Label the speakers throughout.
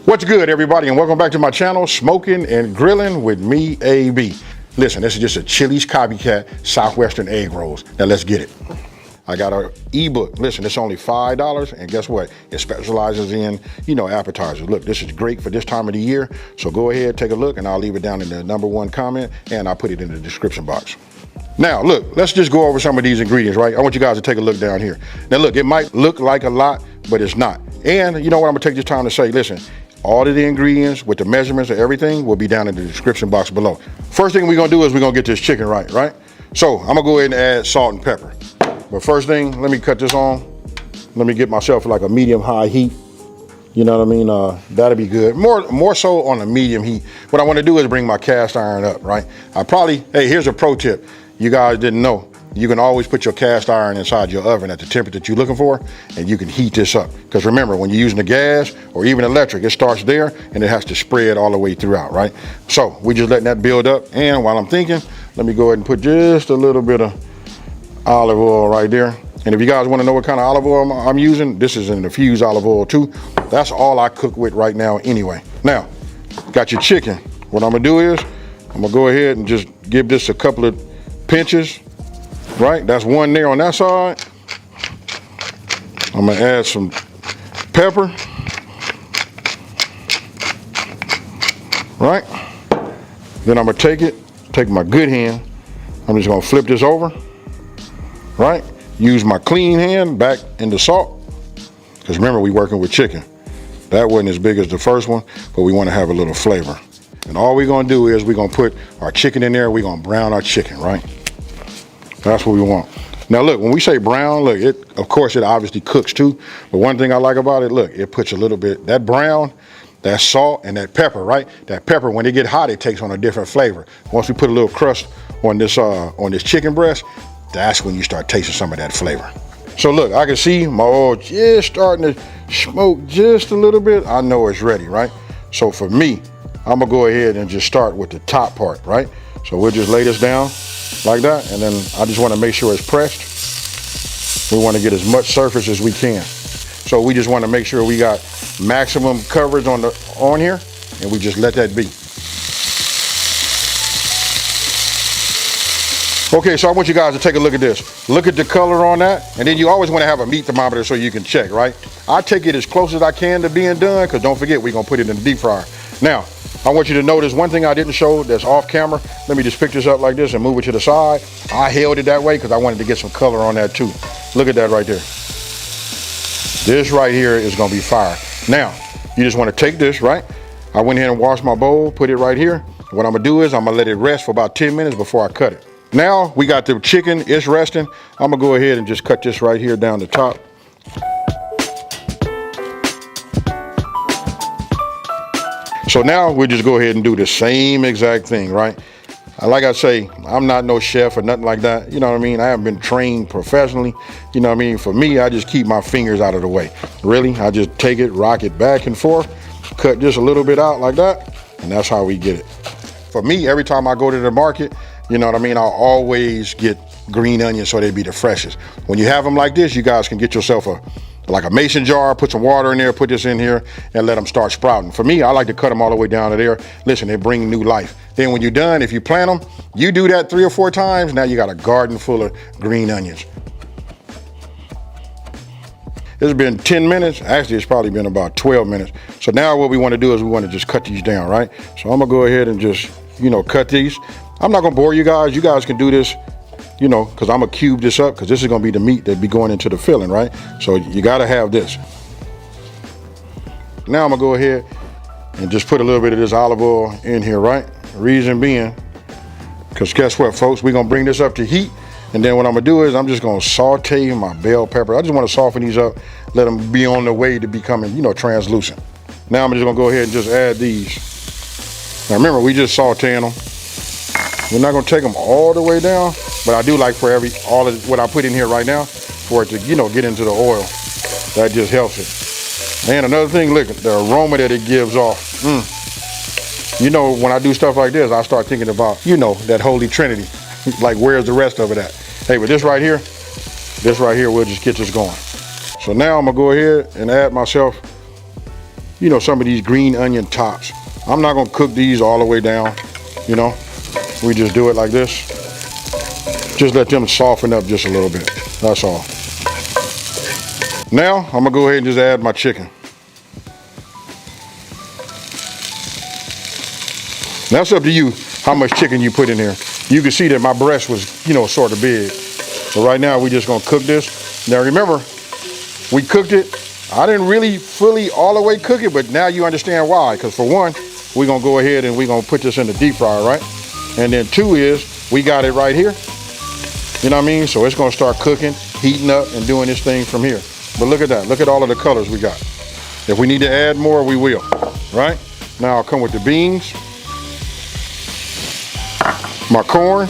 Speaker 1: What's good, everybody, and welcome back to my channel, Smoking and Grilling with me, AB. Listen, this is just a Chili's Copycat Southwestern egg rolls. Now let's get it. I got an ebook. Listen, it's only $5, and guess what? It specializes in, appetizers. Look, this is great for this time of the year, so go ahead, take a look, and I'll leave it down in the #1 comment, and I'll put it in the description box. Now, look, let's just go over some of these ingredients, right? I want you guys to take a look down here. Now, look, it might look like a lot, but it's not. And you know what? I'm gonna take this time to say, listen, all of the ingredients with the measurements and everything will be down in the description box below. First thing we're gonna do is we're gonna get this chicken right? So I'm gonna go ahead and add salt and pepper. But first thing, let me cut this on. Let me get myself like a medium-high heat. You know what I mean? That'll be good. More so on a medium heat. What I wanna do is bring my cast iron up, right? Hey, here's a pro tip. You guys didn't know. You can always put your cast iron inside your oven at the temperature that you're looking for, and you can heat this up. Because remember, when you're using the gas or even electric, it starts there and it has to spread all the way throughout, right? So we just letting that build up. And while I'm thinking, let me go ahead and put just a little bit of olive oil right there. And if you guys want to know what kind of olive oil I'm using, this is an infused olive oil too. That's all I cook with right now anyway. Now, got your chicken. What I'm gonna do is, I'm gonna go ahead and just give this a couple of pinches. Right, that's one there on that side. I'm gonna add some pepper. Right, then I'm gonna take my good hand. I'm just gonna flip this over. Right, use my clean hand back into salt. Because remember, we working with chicken. That wasn't as big as the first one, but we wanna have a little flavor. And all we're gonna do is we're gonna put our chicken in there. We're gonna brown our chicken, right? That's what we want. Now look, when we say brown, look, of course it obviously cooks too, but one thing I like about it, look, it puts a little bit, that brown, that salt, and that pepper, right? That pepper, when it get hot, it takes on a different flavor. Once we put a little crust on this chicken breast, that's when you start tasting some of that flavor. So look, I can see my oil just starting to smoke just a little bit. I know it's ready, right? So for me, I'm gonna go ahead and just start with the top part, right? So we'll just lay this down like that, and then I just want to make sure it's pressed. We want to get as much surface as we can. So we just want to make sure we got maximum coverage on here, and we just let that be. Okay, so I want you guys to take a look at this. Look at the color on that, and then you always want to have a meat thermometer so you can check, right? I take it as close as I can to being done, because don't forget, we're going to put it in the deep fryer. Now, I want you to notice one thing I didn't show that's off camera. Let me just pick this up like this and move it to the side. I held it that way because I wanted to get some color on that too. Look at that right there. This right here is gonna be fire. Now, you just wanna take this, right? I went ahead and washed my bowl, put it right here. What I'm gonna do is I'm gonna let it rest for about 10 minutes before I cut it. Now, we got the chicken, it's resting. I'm gonna go ahead and just cut this right here down the top. So now we'll just go ahead and do the same exact thing, right? Like I say, I'm not no chef or nothing like that. You know what I mean? I haven't been trained professionally. You know what I mean? For me, I just keep my fingers out of the way. Really, I just take it, rock it back and forth, cut just a little bit out like that, and that's how we get it. For me, every time I go to the market, you know what I mean? I'll always get green onions so they be the freshest. When you have them like this, you guys can get yourself like a mason jar, put some water in there, put this in here, and let them start sprouting. For me, I like to cut them all the way down to there. Listen, they bring new life. Then when you're done, if you plant them, you do that 3 or 4 times, now you got a garden full of green onions. It's been 10 minutes. Actually, it's probably been about 12 minutes. So now what we want to do is we want to just cut these down, right? So I'm gonna go ahead and just, cut these. I'm not gonna bore you guys. You guys can do this, because I'm gonna cube this up, because this is gonna be the meat that be going into the filling, right? So you gotta have this. Now I'm gonna go ahead and just put a little bit of this olive oil in here, right? Reason being, because guess what, folks? We're gonna bring this up to heat, and then what I'm gonna do is I'm just gonna saute my bell pepper. I just wanna soften these up, let them be on the way to becoming, translucent. Now I'm just gonna go ahead and just add these. Now remember, we just sauteing them. We're not gonna take them all the way down, but I do like for all of what I put in here right now, for it to, get into the oil. That just helps it. And another thing, look, the aroma that it gives off. When I do stuff like this, I start thinking about, that Holy Trinity. Like, where's the rest of it at? Hey, but this right here, we'll just get this going. So now I'm gonna go ahead and add myself you know, some of these green onion tops. I'm not gonna cook these all the way down, you know. We just do it like this. Just let them soften up just a little bit, that's all. Now, I'm gonna go ahead and just add my chicken. Now it's up to you how much chicken you put in here. You can see that my breast was, you know, sort of big. So right now, we just gonna cook this. Now remember, we cooked it. I didn't really fully all the way cook it, but now you understand why. Because for one, we're gonna go ahead and we're gonna put this in the deep fryer, right? And then two is, we got it right here. You know what I mean? So it's gonna start cooking, heating up, and doing this thing from here. But look at that, look at all of the colors we got. If we need to add more, we will, right? Now I'll come with the beans. My corn,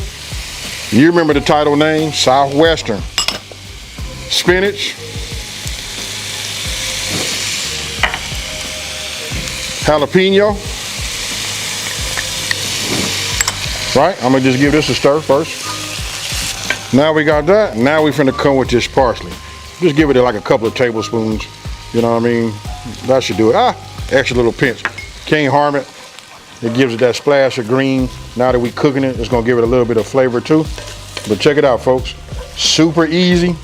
Speaker 1: you remember the title name, Southwestern. Spinach. Jalapeno. Right, I'm gonna just give this a stir first. Now we got that, now we finna come with this parsley. Just give it like a couple of tablespoons, you know what I mean? That should do it. Extra little pinch. Can't harm it. It gives it that splash of green. Now that we cooking it, it's gonna give it a little bit of flavor too. But check it out, folks. Super easy.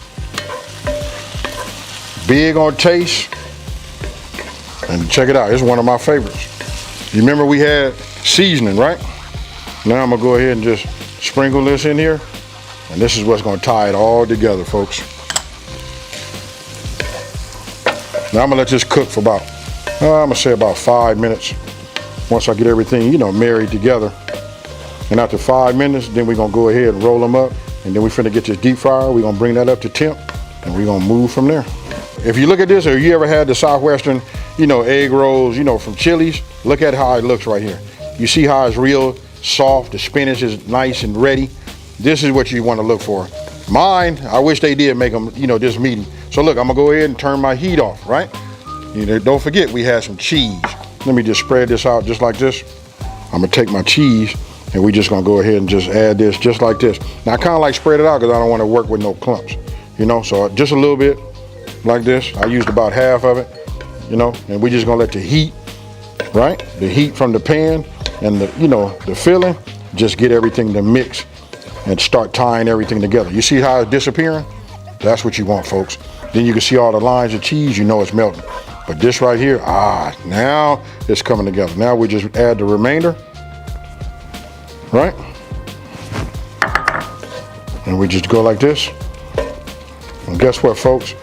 Speaker 1: Big on taste. And check it out, it's one of my favorites. You remember we had seasoning, right? Now I'm gonna go ahead and just sprinkle this in here. And this is what's gonna tie it all together, folks. Now I'm gonna let this cook for about, I'm gonna say about 5 minutes. Once I get everything, you know, married together. And after 5 minutes, then we're gonna go ahead and roll them up. And then we finna get this deep fryer. We're gonna bring that up to temp and we're gonna move from there. If you look at this, or you ever had the Southwestern, you know, egg rolls, you know, from Chili's, look at how it looks right here. You see how it's real soft, the spinach is nice and ready. This is what you wanna look for. Mine, I wish they did make them, you know, this meaty. So look, I'm gonna go ahead and turn my heat off, right? You know, don't forget we had some cheese. Let me just spread this out just like this. I'm gonna take my cheese and we just gonna go ahead and just add this just like this. Now I kinda like spread it out because I don't wanna work with no clumps, you know? So just a little bit like this. I used about half of it, you know? And we just gonna let the heat, right? The heat from the pan and the, you know, the filling, just get everything to mix and start tying everything together. You see how it's disappearing? That's what you want, folks. Then you can see all the lines of cheese, you know it's melting. But this right here, now it's coming together. Now we just add the remainder, right? And we just go like this. And guess what, folks?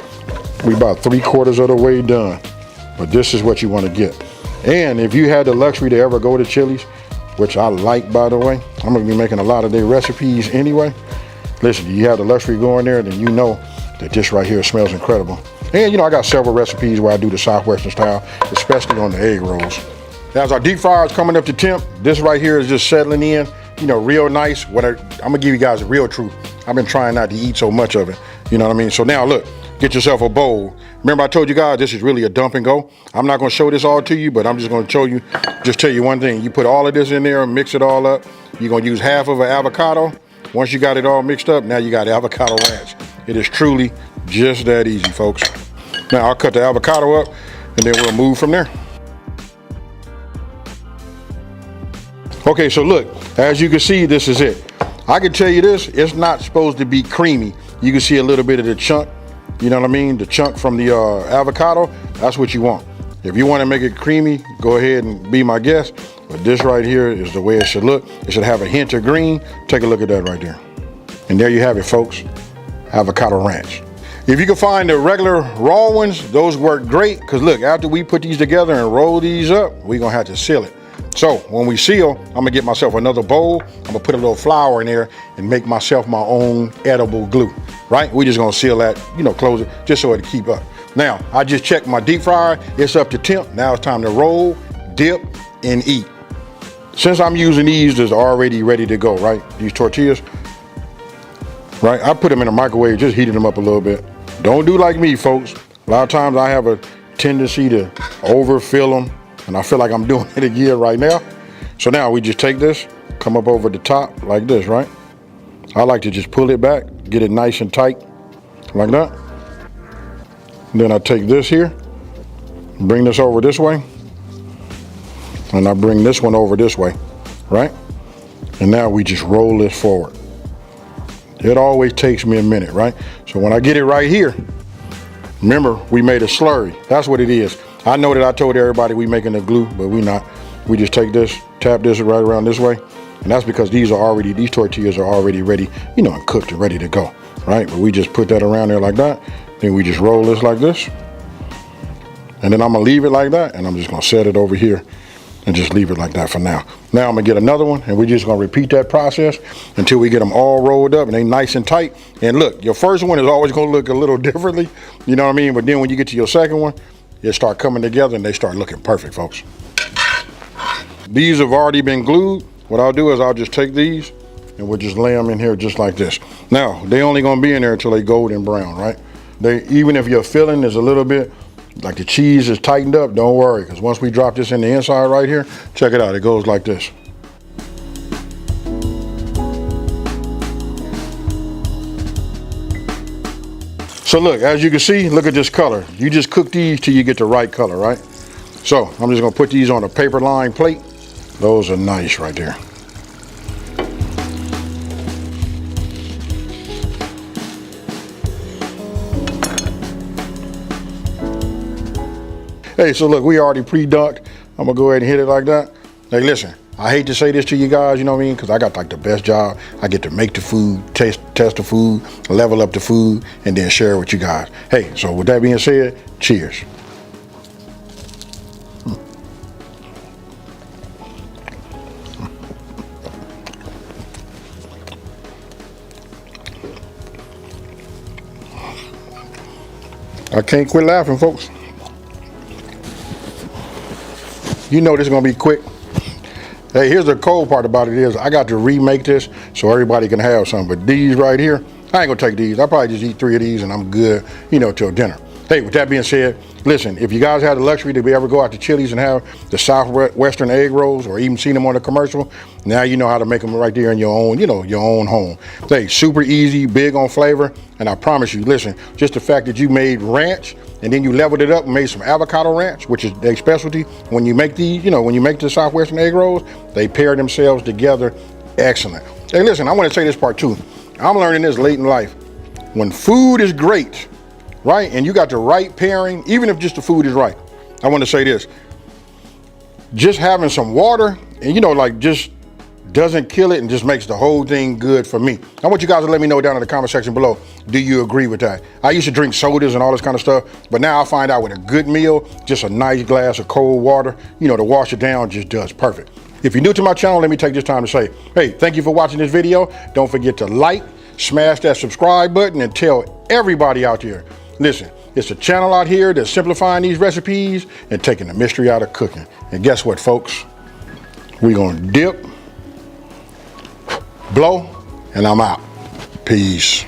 Speaker 1: We about 3/4 of the way done. But this is what you want to get. And if you had the luxury to ever go to Chili's, which I like, by the way, I'm gonna be making a lot of their recipes anyway. Listen, you have the luxury going there, then you know that this right here smells incredible. And you know, I got several recipes where I do the Southwestern style, especially on the egg rolls. As our deep fryer is coming up to temp, this right here is just settling in, you know, real nice. I'm gonna give you guys the real truth. I've been trying not to eat so much of it, you know what I mean? So now look, get yourself a bowl. Remember I told you guys this is really a dump and go. I'm not gonna show this all to you, but I'm just gonna show you, just tell you one thing. You put all of this in there and mix it all up. You're gonna use half of an avocado. Once you got it all mixed up, now you got Avocado Ranch. It is truly just that easy, folks. Now I'll cut the avocado up and then we'll move from there. Okay, so look, as you can see, this is it. I can tell you this, it's not supposed to be creamy. You can see a little bit of the chunk, you know what I mean? The chunk from the avocado, that's what you want. If you want to make it creamy, go ahead and be my guest. But this right here is the way it should look. It should have a hint of green. Take a look at that right there. And there you have it, folks. Avocado Ranch. If you can find the regular raw ones, those work great. Because look, after we put these together and roll these up, we're going to have to seal it. So when we seal, I'm going to get myself another bowl. I'm going to put a little flour in there and make myself my own edible glue. Right? We're just going to seal that, you know, close it, just so it'll keep up. Now, I just checked my deep fryer. It's up to temp. Now it's time to roll, dip, and eat. Since I'm using these that's already ready to go, right? These tortillas, right? I put them in the microwave, just heated them up a little bit. Don't do like me, folks. A lot of times I have a tendency to overfill them, and I feel like I'm doing it again right now. So now we just take this, come up over the top like this, right? I like to just pull it back, get it nice and tight, like that. And then I take this here, bring this over this way, and I bring this one over this way, right? And now we just roll this forward. It always takes me a minute, right? So when I get it right here, remember we made a slurry. That's what it is. I know that I told everybody we making the glue, but we not. We just take this, tap this right around this way, and that's because these tortillas are already ready, you know, and cooked and ready to go, right? But we just put that around there like that. Then we just roll this like this, and then I'm gonna leave it like that, and I'm just gonna set it over here and just leave it like that for now. Now I'm gonna get another one, and we're just gonna repeat that process until we get them all rolled up and they nice and tight. And look, your first one is always gonna look a little differently, you know what I mean? But then when you get to your second one, it start coming together and they start looking perfect, folks. These have already been glued. What I'll do is I'll just take these and we'll just lay them in here just like this. Now, they only gonna be in there until they golden brown, right? Even if your filling is a little bit, like the cheese is tightened up, don't worry, because once we drop this in the inside right here, check it out, it goes like this. So look, as you can see, look at this color. You just cook these till you get the right color, right? So I'm just gonna put these on a paper lined plate. Those are nice right there. Hey, so look, we already pre-dunked. I'm gonna go ahead and hit it like that. Hey, listen, I hate to say this to you guys, you know what I mean? Because I got like the best job. I get to make the food, test the food, level up the food, and then share it with you guys. Hey, so with that being said, cheers. I can't quit laughing, folks. You know this is gonna be quick. Hey, here's the cold part about it is I got to remake this so everybody can have some. But these right here, I ain't gonna take these. I'll probably just eat 3 of these and I'm good, you know, till dinner. Hey, with that being said, listen, if you guys have the luxury to be ever go out to Chili's and have the Southwestern egg rolls or even seen them on the commercial, now you know how to make them right there in your own, you know, your own home. Hey, super easy, big on flavor, and I promise you, listen, just the fact that you made ranch and then you leveled it up and made some avocado ranch, which is their specialty. When you make these, you know, when you make the Southwestern egg rolls, they pair themselves together excellent. Hey, listen, I want to say this part too. I'm learning this late in life. When food is great, right, and you got the right pairing, even if just the food is right, I want to say this. Just having some water and, you know, like just doesn't kill it and just makes the whole thing good for me. I want you guys to let me know down in the comment section below, do you agree with that? I used to drink sodas and all this kind of stuff, but now I find out with a good meal, just a nice glass of cold water, you know, to wash it down just does perfect. If you're new to my channel, let me take this time to say, hey, thank you for watching this video. Don't forget to like, smash that subscribe button, and tell everybody out there, listen, it's a channel out here that's simplifying these recipes and taking the mystery out of cooking. And guess what, folks? We're gonna dip, blow, and I'm out. Peace.